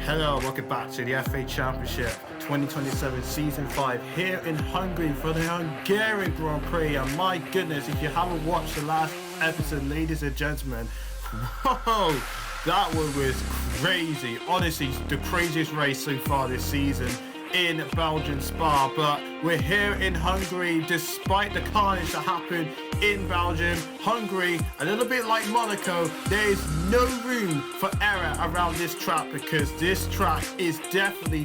Hello, welcome back to the FA Championship 2027 Season 5 here in Hungary for the Hungarian Grand Prix. And my goodness, if you haven't watched the last episode, ladies and gentlemen, whoa, that one was crazy. Honestly, the craziest race so far this season in Belgian Spa. But we're here in Hungary despite the carnage that happened in Belgium. Hungary, a little bit like Monaco, there is no room for error around this track because this track is definitely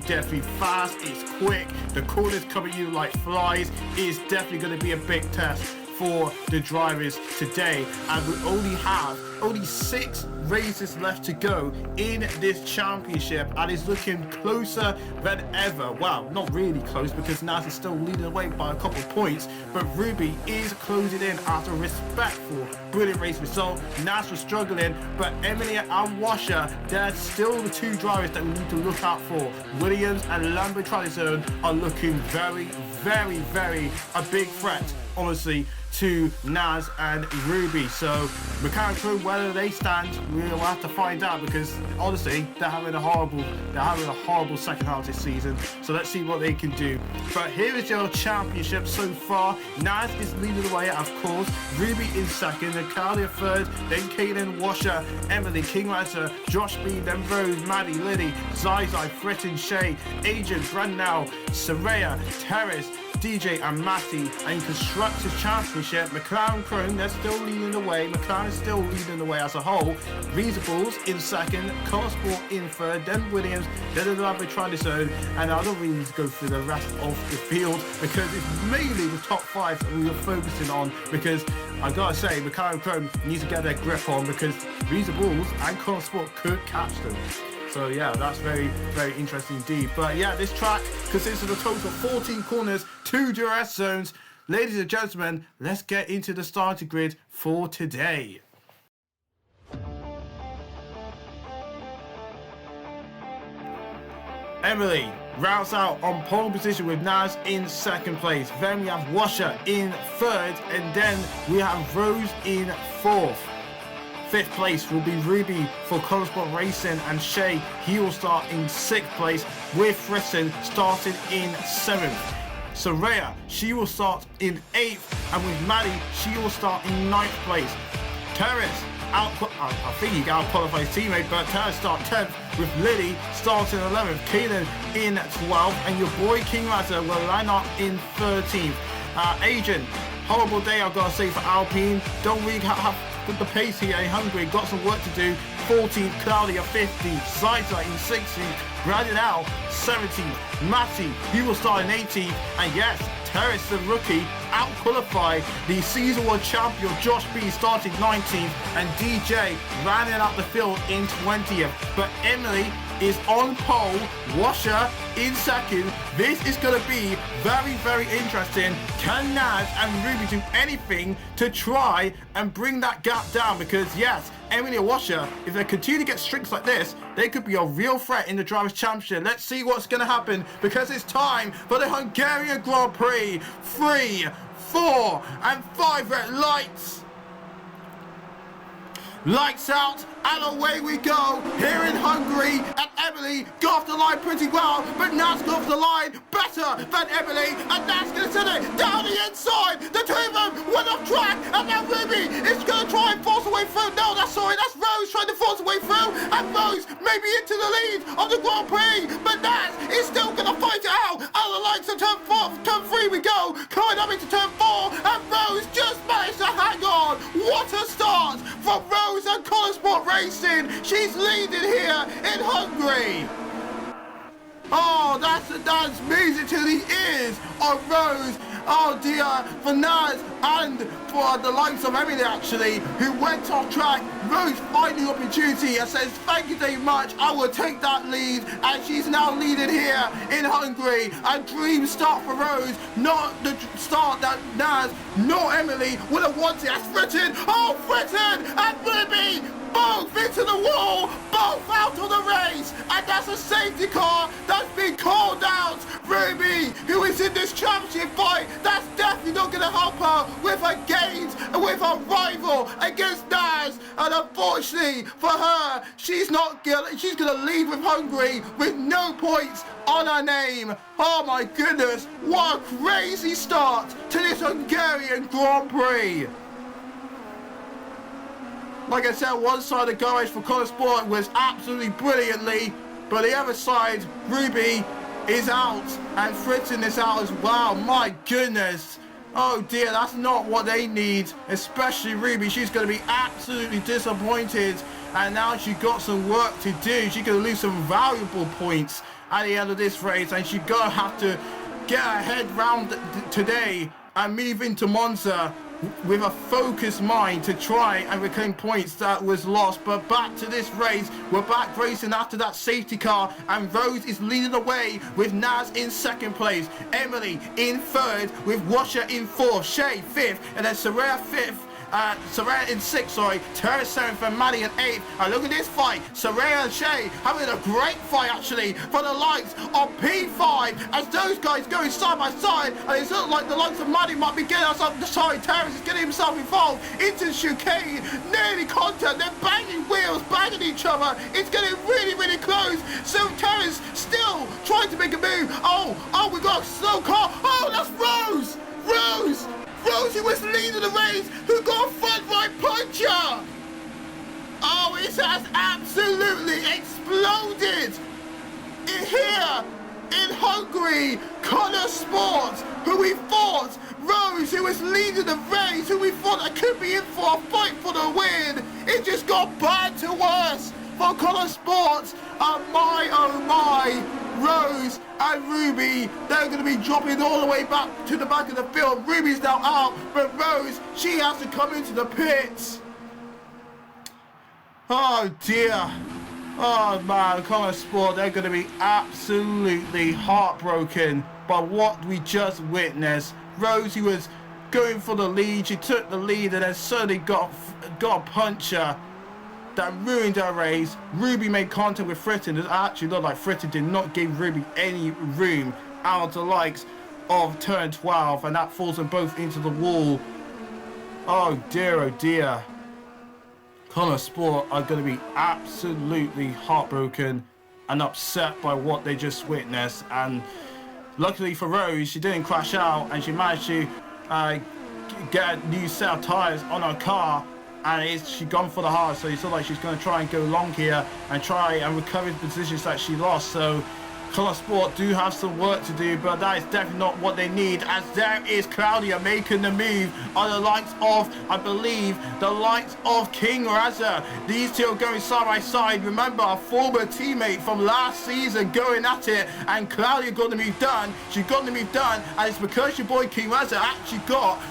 fast, it's quick, the corners come at you like flies. It's definitely going to be a big test for the drivers today, and we only have 6 races left to go in this championship, and it's looking closer than ever. Well, not really close because Naz is still leading away by a couple of points, but Ruby is closing in after a respectful, brilliant race result. Naz was struggling, but Emily and Washer, they're still the 2 drivers that we need to look out for. Williams and Lambert Tradizone are looking very a big threat, honestly, to Naz and Ruby. So mechanically, whether they stand, we'll have to find out because honestly, they're having a horrible second half this season. So let's see what they can do. But here is your championship so far. Naz is leading the way, of course. Ruby in second, then Claudia third, then Kaylin, Washer, Emily, Kingmaster, Josh B, then Rose, Maddie, Liddy, Zai, Fritton, Shay, Agent, Brandnell, Saraya, Terrace, DJ and Matty. And in Constructors Championship, McLaren Chrome, they're still leading the way. McLaren is still leading the way as a whole. Reasables in second, Motorsport in third, then Williams, then the Lambert Tradizone, and I don't really need to go through the rest of the field because it's mainly the top 5 that we are focusing on, because I gotta say, McLaren Chrome needs to get their grip on because Reasables and Motorsport could catch them. So yeah, that's very interesting indeed. But yeah, this track consists of a total of 14 corners, 2 DRS zones. Ladies and gentlemen, let's get into the starting grid for today. Emily rounds out on pole position with Naz in second place. Then we have Washer in third, and then we have Rose in 4th. 5th place will be Ruby for Motorsport Racing, and Shay, he will start in 6th place, with Frisson starting in 7th. Saraya, she will start in 8th, and with Maddie, she will start in 9th place. Terrace, I think he out-qualified his teammate, but Terrace start 10th, with Liddy starting 11th, Kaylin in 12th, and your boy Kingmaster will line up in 13th. Agent, horrible day I've got to say for Alpine, don't really have the pace here in Hungary, got some work to do. 14th, Claudia 15th, Zaita in 16th, Brandnell 17th, Matty, he will start in 18th, and yes, Terrace the rookie out-qualified the season 1 champion Josh B starting 19th, and DJ rounding out the field in 20th. But Emily is on pole, Washer in second. This is going to be very interesting. Can Naz and Ruby do anything to try and bring that gap down? Because yes, Emily and Washer, if they continue to get streaks like this, they could be a real threat in the Drivers' Championship. Let's see what's going to happen, because it's time for the Hungarian Grand Prix. 3, 4 and 5 red lights. Lights out, and away we go here in Hungary. And Emily got off the line pretty well, but Naz got off the line better than Emily, and Naz gonna send it down the inside. The 2 of them went off track, and now Ruby is gonna try and force her way through. No, that's Rose trying to force her way through, and Rose maybe into the lead of the Grand Prix, but Naz is still gonna fight it out. Out the lights of turn 3 we go, coming up into turn 4, and Rose just managed to hang on. What a start from Rose and Motorsport Racing. She's leading here in Hungary. Oh, that's music to the ears of Rose. Oh dear, for Naz and for the likes of Emily actually, who went off track. Rose finding opportunity and says, thank you very much, I will take that lead, and she's now leading here in Hungary. A dream start for Rose, not the start that Naz nor Emily would have wanted. As Fritton, oh Fritton, and Ruby both into the wall, both out of the race, and that's a safety car that's been called out. Ruby, who is in this championship fight, that's definitely not going to help her with her gains and with her rival against Naz. And unfortunately for her, she's going to leave with Hungary with no points on her name. Oh my goodness, what a crazy start to this Hungarian Grand Prix. Like I said, one side of the garage for Motorsport was absolutely brilliantly, but the other side, Ruby is out and Fritten is out as well. My goodness. Oh dear, that's not what they need, especially Ruby. She's going to be absolutely disappointed, and now she's got some work to do. She's going to lose some valuable points at the end of this race, and she's going to have to get her head round today and move into Monza with a focused mind to try and reclaim points that was lost. But back to this race, we're back racing after that safety car, and Rose is leading the way with Naz in second place, Emily in third with Washer in fourth, Shay fifth, and then Soraya fifth. Soraya in sixth, Tara seventh, and Maddie in eighth. And look at this fight, Soraya and Shay having a great fight actually for the likes of P5 as those guys going side by side, and it looks like the likes of Maddie might be getting us up. Sorry, Terrence is getting himself involved into chicane, nearly contact. They're banging wheels, banging each other. It's getting really, really close. So Terrence still trying to make a move. Oh, we got a slow car. Oh, that's Rose, who was leading the race, who got a front right puncher. Oh, it has absolutely exploded here in Hungary. Motorsport, who we thought, Rose, who was leading the race, who we thought that could be in for a fight for the win, it just got bad to worse for Motorsport. And my, oh my, Rose and Ruby, they're going to be dropping all the way back to the back of the field. Ruby's now out, but Rose, she has to come into the pits. Oh dear. Oh man, Motorsport, they're going to be absolutely heartbroken by what we just witnessed. Rose, who was going for the lead, she took the lead and then suddenly got a puncher that ruined her race. Ruby made contact with Fritten. It actually looked like Fritten did not give Ruby any room out of the likes of turn 12, and that falls them both into the wall. Oh dear. Motorsport are going to be absolutely heartbroken and upset by what they just witnessed. And luckily for Rose, she didn't crash out and she managed to get a new set of tyres on her car, and she's gone for the hard, so it's like she's going to try and go long here and try and recover the positions that she lost. So Motorsport do have some work to do, but that is definitely not what they need, as there is Claudia making the move on the likes of, I believe, the likes of King Raza. These two are going side by side. Remember, a former teammate from last season going at it, and Claudia got the move done. She got the move done, and it's because your boy King Raza actually got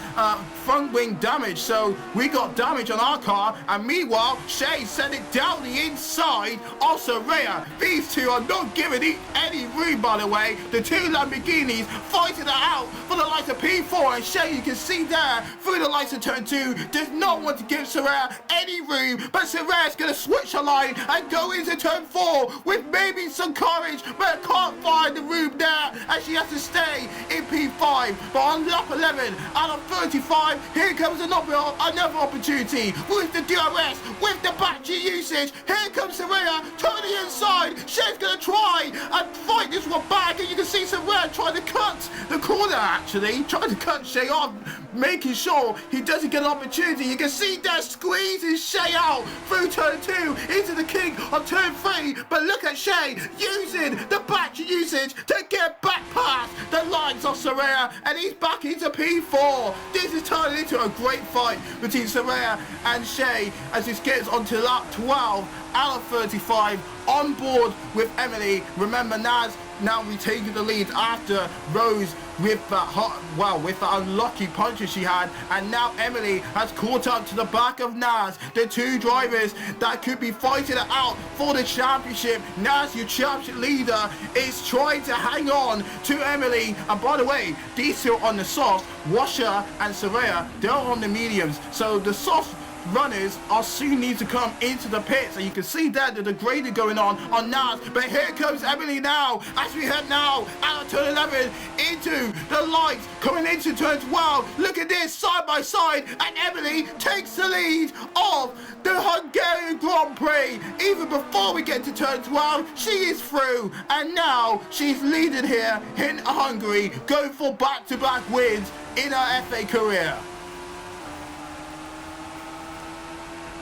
front wing damage, so we got damage on our car, and meanwhile Shay sent it down the inside of Soraya. These two are not giving any room, by the way. The two Lamborghinis fighting it out for the likes of P4, and Shay, you can see there through the lights of turn 2, does not want to give Soraya any room, but Soraya's going to switch her line and go into turn 4 with maybe some courage, but can't find the room there, and she has to stay in P5. But on lap 11 out of 35, here comes another opportunity with the DRS, with the battery usage. Here comes Soraya, turn the inside. Shay's going to try and fight this one back, and you can see Soraya trying to cut the corner, actually trying to cut Shay off, making sure he doesn't get an opportunity. You can see there squeezing Shay out through turn 2 into the king on turn 3, but look at Shay using the battery usage to get back past the lines of Soraya, and he's back into P4. This is turning into a great fight between Soraya and Shay as this gets onto lap 12 out of 35, on board with Emily. Remember, Naz now retaking the lead after Rose with that unlucky puncher she had, and now Emily has caught up to the back of Naz. The two drivers that could be fighting it out for the championship. Naz, your championship leader, is trying to hang on to Emily, and by the way, these two on the softs, Washer and Soraya, they're on the mediums, so the soft runners are soon need to come into the pits, and you can see that the degrading going on Naz. But here comes Emily now, as we head now out of turn 11 into the lights, coming into turn 12. Look at this, side by side, and Emily takes the lead of the Hungarian Grand Prix. Even before we get to turn 12, she is through, and now she's leading here in Hungary, going for back-to-back wins in her FA career.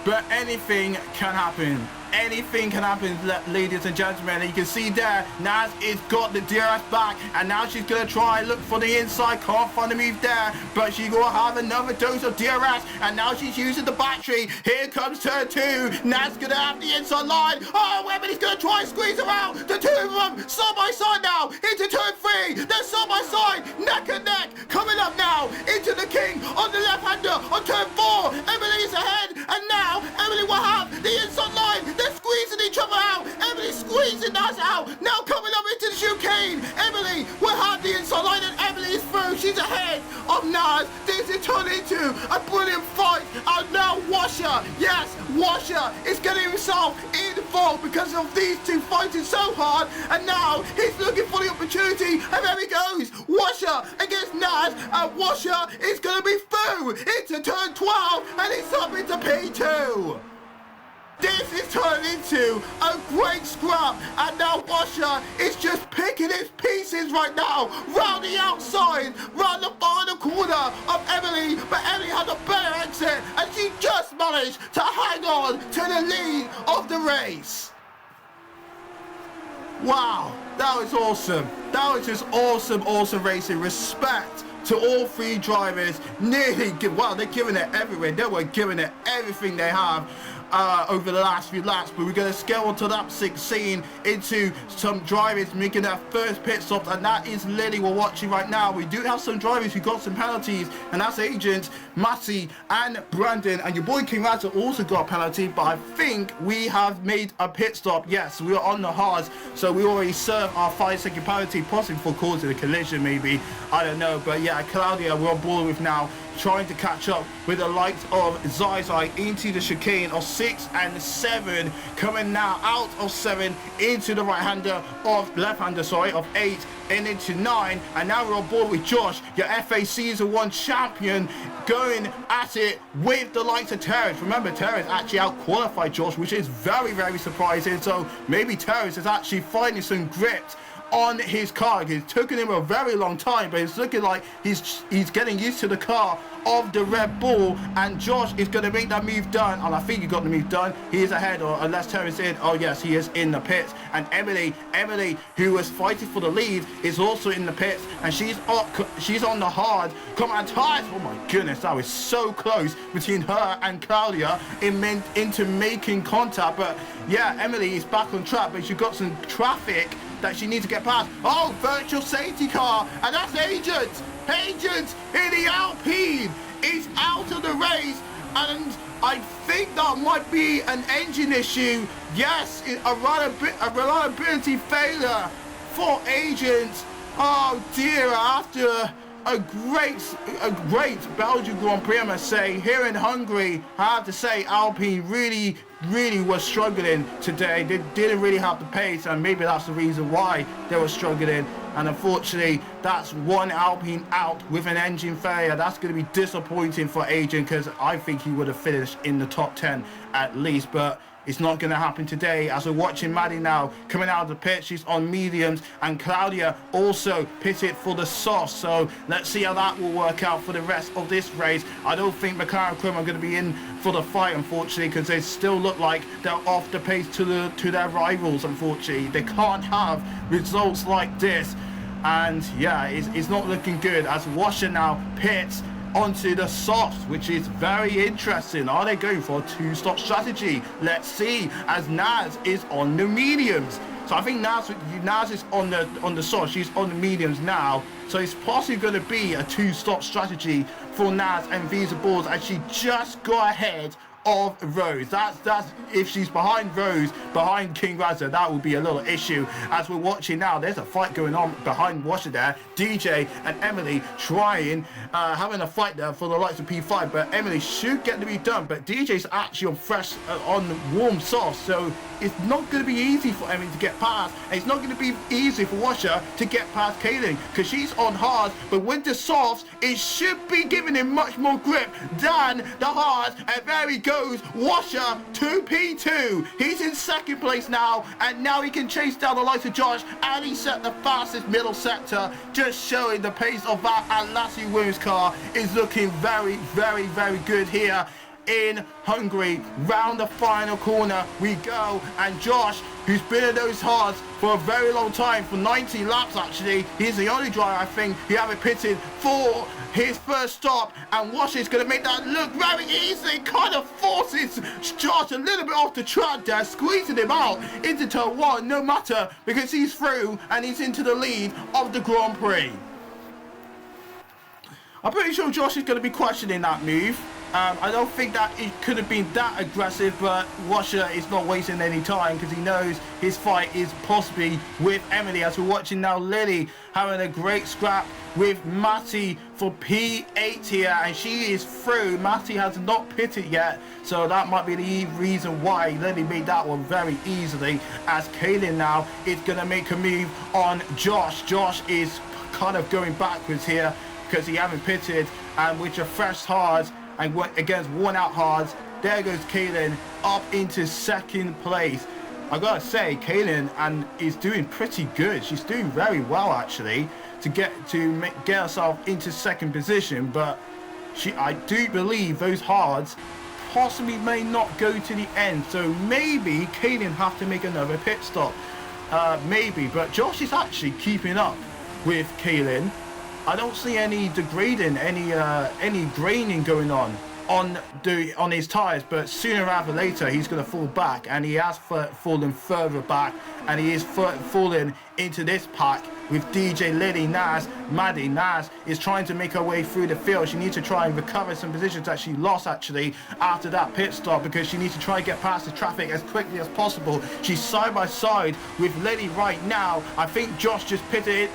But anything can happen. Anything can happen, ladies and gentlemen. And you can see there, Naz is got the DRS back, and now she's going to try and look for the inside. Can't find the move there, but she's going to have another dose of DRS, and now she's using the battery. Here comes turn 2. Naz going to have the inside line. Oh, Emily's going to try and squeeze her out. The two of them side by side now into turn 3. They're side by side, neck and neck. Coming up now into the king on the left-hander on turn 4. Emily's ahead, and now Emily will have the inside line. They're squeezing each other out. Emily squeezing Naz out. Now coming up into the chicane. Emily will have the inside line, and Emily is through. She's ahead of Naz. This is turned into a brilliant fight. And now Washer, yes, Washer is getting himself involved because of these two fighting so hard. And now he's looking for the opportunity. And there he goes. Washer against Naz. And Washer is going to be through into turn 12. And it's up into P2. This is turning into a great scrap, and now Washer is just picking his pieces right now, round the outside, round the final corner of Emily, but Emily has a better exit, and she just managed to hang on to the lead of the race. Wow, that was awesome. That was just awesome racing. Respect to all three drivers. Nearly, wow, they're giving it everywhere. They were giving it everything they have over the last few laps, but we're going to scale on to lap 16 into some drivers making their first pit stop, and that is Lily we're watching right now. We do have some drivers who got some penalties, and that's Agent, Matty and Brandon, and your boy King Razza also got a penalty, but I think we have made a pit stop. Yes, we are on the hards, so we already served our 5-second penalty, possibly for causing a collision maybe, I don't know. But yeah, Claudia we're on board with now, trying to catch up with the likes of Zai into the chicane of 6 and 7, coming now out of 7 into the left-hander of 8 and into 9, and now we're on board with Josh, your FA Season 1 champion, going at it with the likes of Terrence. Remember, Terrence actually out-qualified Josh, which is very surprising, so maybe Terrence is actually finding some grit on his car. It's taken him a very long time, but it's looking like he's getting used to the car of the Red Bull, and Josh is going to make that move done, and I think he got the move done. He is ahead, or unless Terrence in, oh yes, he is in the pits. And Emily, who was fighting for the lead, is also in the pits, and she's on the hard. Come on, tires! Oh my goodness, that was so close between her and Claudia into making contact. But yeah, Emily is back on track, but she's got some traffic that she needs to get past. Oh, virtual safety car, and that's Agent in the Alpine is out of the race, and I think that might be an engine issue. Yes, a reliability failure for Agent. Oh dear, after a great Belgian Grand Prix, I must say, here in Hungary, I have to say Alpine really was struggling today. They didn't really have the pace, and maybe that's the reason why they were struggling. And unfortunately, that's one Alpine out with an engine failure. That's going to be disappointing for Agent, because I think he would have finished in the top 10 at least, but it's not going to happen today. As we're watching Maddie now coming out of the pit, she's on mediums, and Claudia also pitted for the softs. So let's see how that will work out for the rest of this race. I don't think McLaren Chrome are going to be in for the fight, unfortunately, because they still look like they're off the pace to their rivals. Unfortunately, they can't have results like this, and yeah, it's not looking good as Washer now pits onto the softs, which is very interesting. Are they going for a two-stop strategy? Let's see, as Naz is on the mediums. So I think Naz is on the softs, she's on the mediums now. So it's possibly going to be a two-stop strategy for Naz and Visa Balls, as she just got ahead of Rose. That's if she's behind Rose, behind King Razza, that would be a little issue. As we're watching now, there's a fight going on behind Washer there. DJ and Emily trying, having a fight there for the likes of P5, but Emily should get to be done. But DJ's actually on fresh, on warm softs, so it's not going to be easy for Emily to get past, and it's not going to be easy for Washer to get past Kaylin, because she's on hard, but with the softs, it should be giving him much more grip than the hards. And there he goes, Washer to P2. He's in second place now, and now he can chase down the likes of Josh, and he set the fastest middle sector, just showing the pace of that Atlassian Williams car is looking very, very, very good here in Hungary. Round the final corner we go, and Josh, who's been in those hards for a very long time, for 90 laps actually, he's the only driver I think who haven't pitted for his first stop, and Wash is going to make that look very easy. Kind of forces Josh a little bit off the track there, squeezing him out into turn one, no matter, because he's through and he's into the lead of the Grand Prix. I'm pretty sure Josh is going to be questioning that move. I don't think that it could have been that aggressive, but Washer is not wasting any time because he knows his fight is possibly with Emily. As we're watching now, Lily having a great scrap with Matty for P8 here, and she is through. Matty has not pitted yet, so that might be the reason why Lily made that one very easily, as Kaylin now is going to make a move on Josh. Josh is kind of going backwards here because he haven't pitted, and with your fresh hards and against worn out hards, there goes Kaylin up into second place. I gotta say, Kaylin is doing pretty good. She's doing very well actually to get herself into second position, but I do believe those hards possibly may not go to the end, so maybe Kaylin have to make another pit stop. Maybe, but Josh is actually keeping up with Kaylin. I don't see any degrading, any graining going on his tyres, but sooner rather than later he's going to fall back, and he has fallen further back, and he is falling into this pack with DJ, Lily, Naz, Maddie. Naz is trying to make her way through the field. She needs to try and recover some positions that she lost actually after that pit stop, because she needs to try and get past the traffic as quickly as possible. She's side by side with Lily right now. I think Josh just pitted.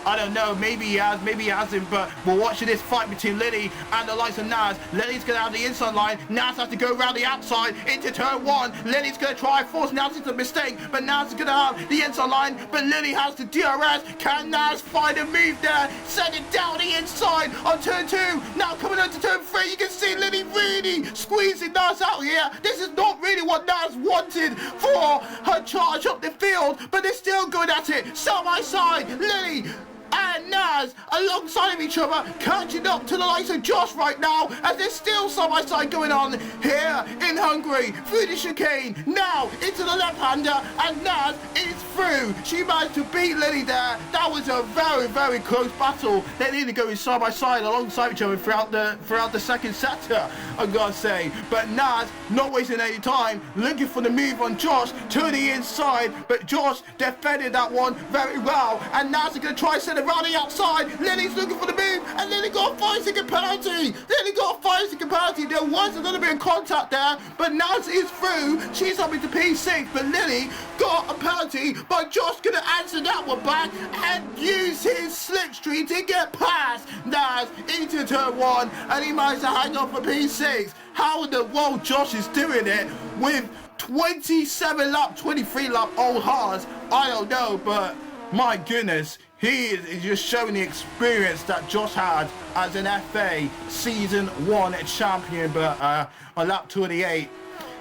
I don't know, maybe he has, maybe he hasn't, but we're watching this fight between Lily and the likes of Naz. Lily's going to have the inside line. Naz has to go around the outside into turn one. Lily's going to try and force Naz into a mistake, but Naz is going to have the inside line, but Lily has the DRS. Can Naz find a move there? Send it down the inside on turn two. Now coming on to turn three, you can see Lily really squeezing Naz out here. This is not really what Naz wanted for her charge up the field, but they're still going at it. Side by side, Lily and Naz alongside of each other, catching up to the likes of Josh right now, as there's still side by side going on here in Hungary through the chicane. Now into the left-hander, and Naz is through. She managed to beat Lily there. That was a very, very close battle. They need to go side by side alongside each other throughout the second sector, I've got to say. But Naz not wasting any time, looking for the move on Josh to the inside, but Josh defended that one very well, and Naz is going to try to send around the outside. Lily's looking for the move, and Lily got a 5-second penalty. Lily got a 5-second penalty. There was a little bit of contact there, but Naz is through. She's up into P6, but Lily got a penalty, but Josh gonna answer that one back and use his slipstream to get past Naz into turn one, and he managed to hang on for P6. How in the world Josh is doing it with 27 lap, 23 lap old hards? I don't know, but my goodness, he is just showing the experience that Josh had as an FA Season 1 champion. But on lap 28,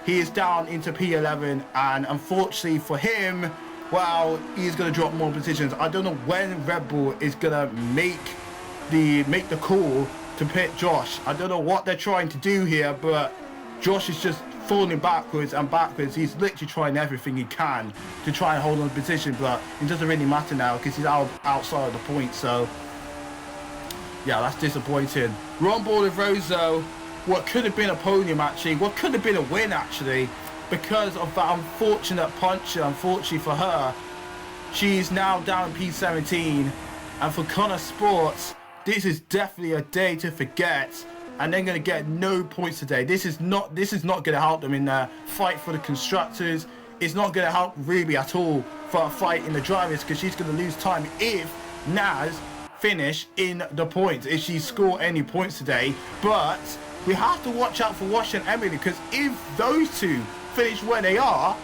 he is down into P11, and unfortunately for him, well, he's going to drop more positions. I don't know when Red Bull is going to make the call to pit Josh. I don't know what they're trying to do here, but Josh is just falling backwards and backwards. He's literally trying everything he can to try and hold on to position, but it doesn't really matter now because he's outside of the point. So yeah, that's disappointing. We're on board with Rose though. What could have been a podium actually, what could have been a win actually, because of that unfortunate puncture. Unfortunately for her, she's now down P17, and for Connor Sports, this is definitely a day to forget. and they're going to get no points today. This is not going to help them in the fight for the constructors. It's not going to help Ruby at all for a fight in the drivers, because she's going to lose time if Naz finish in the points, if she score any points today. But we have to watch out for Washer and Emily, because if those two finish where they are,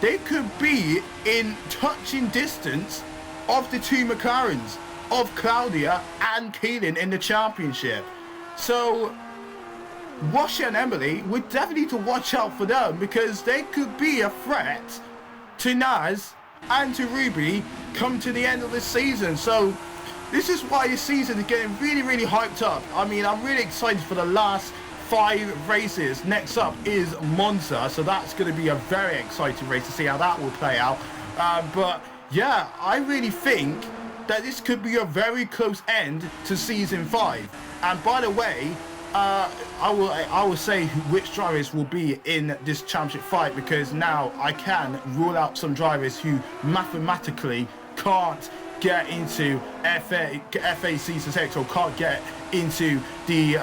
they could be in touching distance of the two McLarens, of Claudia and Keelan in the championship. So Washer and Emily, we definitely need to watch out for them, because they could be a threat to Naz and to Ruby come to the end of this season. So this is why this season is getting really, really hyped up. I mean, I'm really excited for the last 5 races. Next up is Monza, so that's going to be a very exciting race to see how that will play out. But yeah, I really think that this could be a very close end to season 5. And by the way, I will say which drivers will be in this championship fight, because now I can rule out some drivers who mathematically can't get into FA season 6, or can't get into the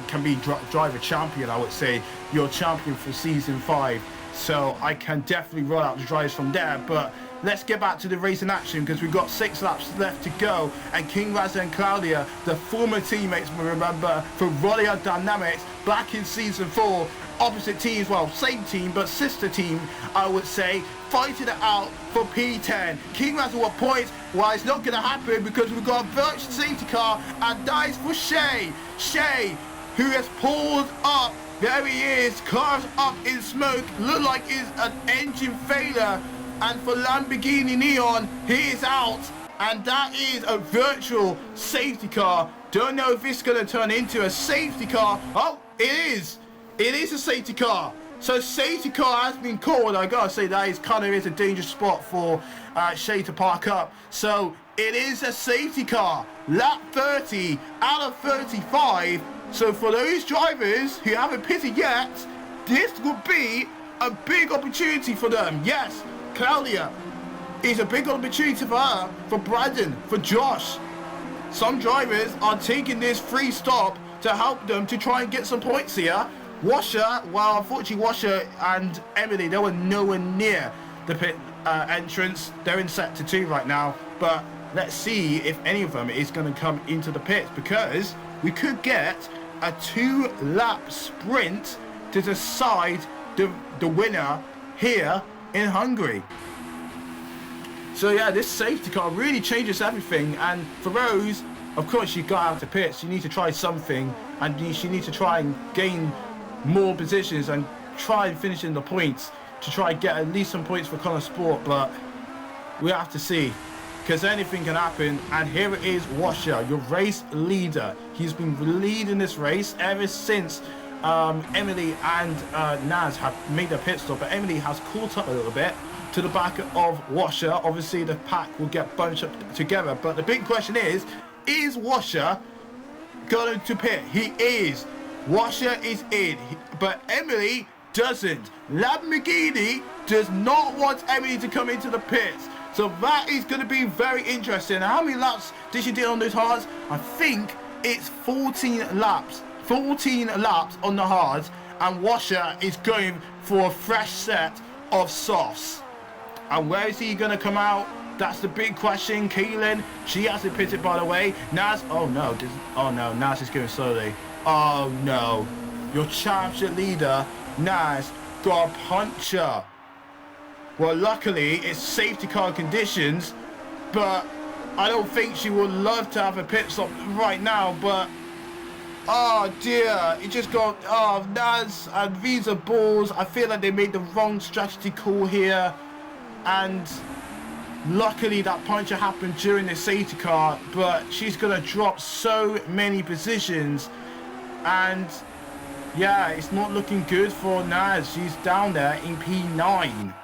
can be driver champion. I would say your champion for season 5. So I can definitely roll out the drivers from there. But let's get back to the racing action, because we've got 6 laps left to go. And King Raza and Claudia, the former teammates, remember, for Rolia Dynamics back in season 4, opposite teams, well, same team but sister team, I would say, fighting it out for P10. King Raza what points? Well, it's not going to happen, because we've got a virtual safety car, and that is for Shay. Shay, who has pulled up. There he is, cars up in smoke, look like it's an engine failure. And for Lamborghini Neon, he is out, and that is a virtual safety car. Don't know if it's going to turn into a safety car. Oh, it is. It is a safety car. So safety car has been called. I gotta say that is kind of a dangerous spot for Shay to park up. So it is a safety car. Lap 30 out of 35. So for those drivers who haven't pitted yet, this would be a big opportunity for them. Yes, Claudia is a big opportunity for her, for Brandon, for Josh. Some drivers are taking this free stop to help them to try and get some points here. Washer, well, unfortunately, Washer and Emily, they were nowhere near the pit entrance. They're in sector 2 right now, but let's see if any of them is going to come into the pits, because we could get a 2-lap sprint to decide the winner here in Hungary. So yeah, this safety car really changes everything. And for Rose, of course, she got out of pits. She needs to try something, and she needs to try and gain more positions and try and finish in the points to try and get at least some points for Connor Sport. But we have to see, because anything can happen. And here it is, Washer, your race leader. He's been leading this race ever since Emily and Naz have made their pit stop, but Emily has caught up a little bit to the back of Washer. Obviously the pack will get bunched up together, but the big question is Washer going to pit? He is. Washer is in, but Emily doesn't. Lamborghini does not want Emily to come into the pits, so that is going to be very interesting. How many laps did she do on those hards? I think it's 14 laps. 14 laps on the hards, and Washer is going for a fresh set of softs. And where is he going to come out? That's the big question. Keelan, she hasn't pitted, by the way. Naz, oh no, Naz is going slowly. Oh no, your championship leader, Naz, got a puncture. Well, luckily, it's safety car conditions, but I don't think she would love to have a pit stop right now, but oh dear, it just got, oh, Naz and Visa balls. I feel like they made the wrong strategy call here, and luckily that puncture happened during the safety car, but she's gonna drop so many positions, and yeah, it's not looking good for Naz. She's down there in P9.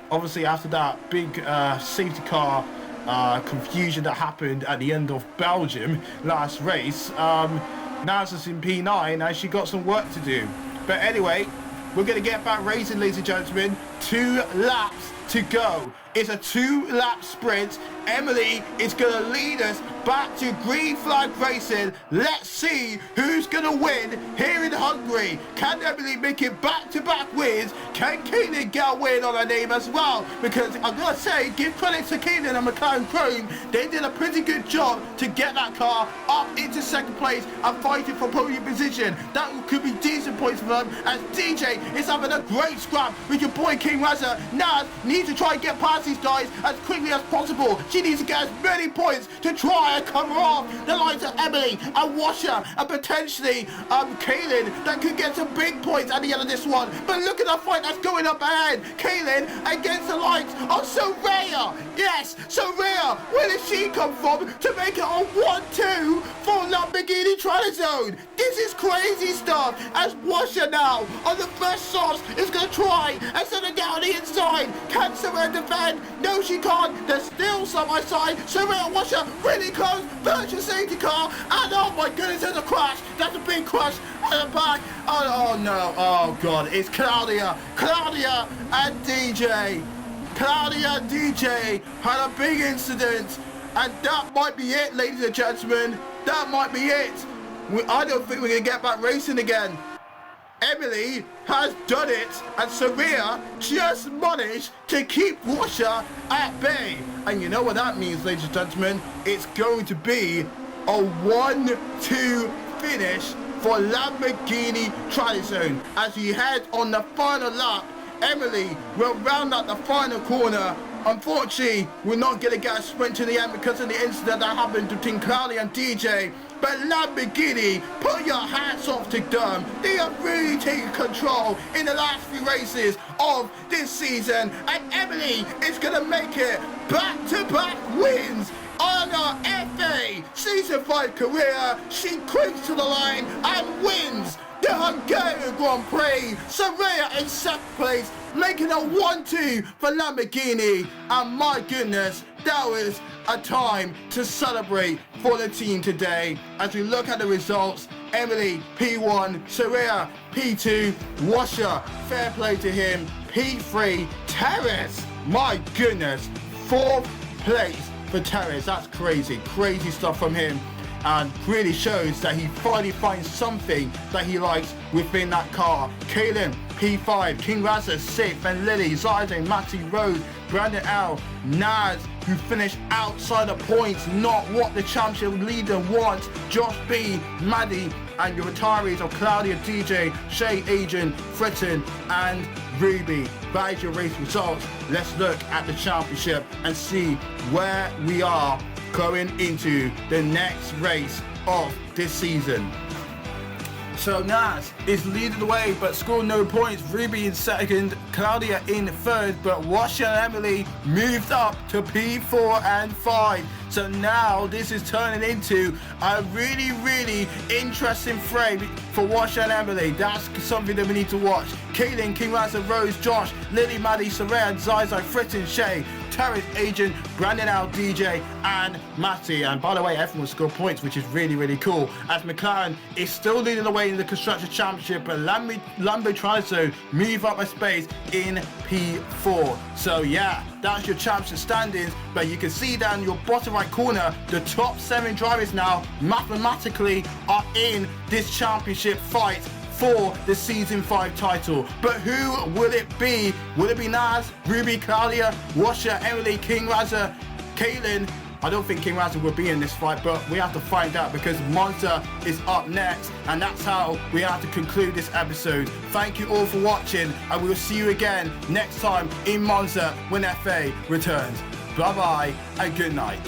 Obviously after that big safety car confusion that happened at the end of Belgium last race, Naz is in P9 and she got some work to do. But anyway, we're going to get back racing, ladies and gentlemen. 2 laps to go. It's a 2-lap sprint. Emily is going to lead us back to green flag racing. Let's see who's going to win here in Hungary. Can Emily make it back-to-back wins? Can Caitlin get a win on her name as well? Because I'm going to say, give credit to Caitlin and McLaren Chrome. They did a pretty good job to get that car up into second place and fighting for podium position. That could be decent points for them, as DJ is having a great scrap with your boy King Razza. Naz needs to try and get past these guys as quickly as possible. She needs to get as many points to try and cover off the likes of Emily and Washer and potentially Kaylin that could get some big points at the end of this one. But look at the fight that's going up ahead. Kaylin against the likes of Soraya. Yes, Soraya. Where did she come from to make it a 1-2 for Lamborghini Trizone? This is crazy stuff, as Washer now on the first sauce is going to try and send it down the inside. Can Soraya defend? No, she can't. There's still some on my side. Soraya Washer really close. Virtual safety car. And oh my goodness, there's a crash. That's a big crash at the back. Oh no. Oh god. It's Claudia and DJ. Claudia and DJ had a big incident. And that might be it, ladies and gentlemen. That might be it. I don't think we're going to get back racing again. Emily has done it, and Soraya just managed to keep Washer at bay. And you know what that means, ladies and gentlemen? It's going to be a 1-2 finish for Lamborghini Trizone. As we head on the final lap, Emily will round out the final corner. Unfortunately, we're not going to get a sprint to the end because of the incident that happened between Claudia and DJ. But Lamborghini, put your hats off to them. They have really taken control in the last few races of this season. And Emily is going to make it back-to-back wins on her FA Season 5 career. She cruises to the line and wins the Hungarian Grand Prix. Soraya in second place, making a 1-2 for Lamborghini. And my goodness, that was a time to celebrate for the team today. As we look at the results, Emily P1, Soraya P2, Washer, fair play to him, P3, Terrace, my goodness, 4th place for Terrace. That's crazy stuff from him. And really shows that he finally finds something that he likes within that car. Kaylin, P5, King Razza, 6th, and Lily, Zayden, Matty, Rose, Brandon L, Naz, who finished outside the points, not what the championship leader wants. Josh B, Maddie, and your retirees of Claudia, DJ, Shay, Adrian, Fritton, and Ruby. That is your race results. Let's look at the championship and see where we are going into the next race of this season. So Naz is leading the way but scored no points. Ruby in second, Claudia in third, but Washer and Emily moved up to P4 and 5. So now this is turning into a really interesting frame for Washer and Emily. That's something that we need to watch. Kaylin, King Razza, Rose, Josh, Lily, Maddie, Soraya, Zai, Fritton, Shay, Terrence, Agent, Brandon L, DJ, and Matty. And by the way, everyone scored points, which is really cool. As McLaren is still leading the way in the Constructors Championship, but Lambo tries to move up a space in P4. So yeah, that's your championship standings. But you can see down your bottom right corner, the top 7 drivers now mathematically are in this championship fight for the Season 5 title. But who will it be? Will it be Naz, Ruby, Claudia, Washer, Emily, King Razza, Kaylin? I don't think King Razza will be in this fight, but we have to find out because Monza is up next, and that's how we have to conclude this episode. Thank you all for watching, and we will see you again next time in Monza when FA returns. Bye bye and good night.